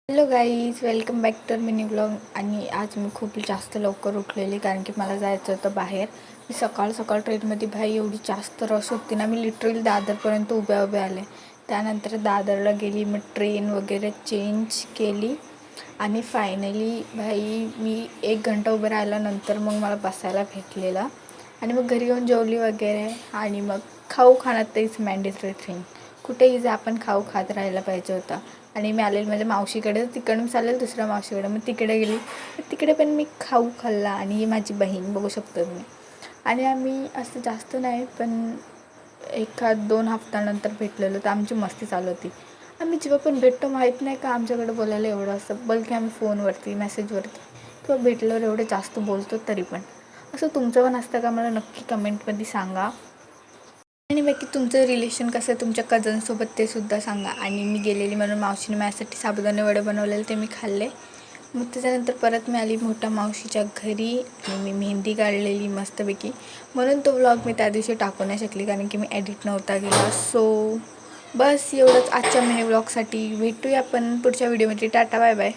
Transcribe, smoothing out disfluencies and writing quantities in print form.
Hello guys, welcome back to mini blog. आणि आज मी खूप जास्त लवकर उठलेली कारण की मला जायचं होतं बाहेर. मी सकाळ ट्रेनमध्ये भाई एवढी जास्त रश होती ना, मी लिटरली दादरपर्यंत उभे आले. त्यानंतर दादरला गेली, मग ट्रेन वगैरे चेंज केली आणि फायनली भाई मी 1 घंटा उभं राहिल्यानंतर मग मला बसायला भेटलेलं. आणि मग घरी येऊन जेवली वगैरे आणि मग खाऊ खाणं तेच मॅन्डेटरी थिंग. कुठेही जा आपण खाऊ खात राहायला पाहिजे होता. आणि मी आलेली माझ्या मावशीकडे, तिकडून चालेल दुसऱ्या मावशीकडे, मग तिकडे गेली. तिकडे पण मी खाऊ खाल्ला आणि ही माझी बहीण बघू शकतो तुम्ही. आणि आम्ही असं जास्त नाही पण 1-2 हफ्त्यानंतर भेटलेलो, तर आमची मस्ती चालू होती. आम्ही जेव्हा पण भेटतो माहीत नाही का आमच्याकडे बोलायला एवढं असं, बल्कि आम्ही फोनवरती मेसेजवरती किंवा भेटल्यावर एवढं जास्त बोलतो. तरी पण असं तुमचं पण असतं का, मला नक्की कमेंटमध्ये सांगा. आणि बाकी तुमचं रिलेशन कसं आहे तुमच्या कझनसोबत ते सुद्धा सांगा. आणि मी गेलेली म्हणून मावशीने माझ्यासाठी साबुदाणे वडे बनवलेले, ते मी खाल्ले. मग त्याच्यानंतर परत मी आली मोठ्या मावशीच्या घरी आणि मी मेहंदी काढलेली मस्तपैकी. म्हणून तो व्लॉग मी त्या दिवशी टाकू नाही शकली कारण की मी एडिट नव्हता केला. सो बस एवढंच आजच्या मिनी व्लॉगसाठी. भेटूया आपण पुढच्या व्हिडिओमध्ये. Tata, bye bye.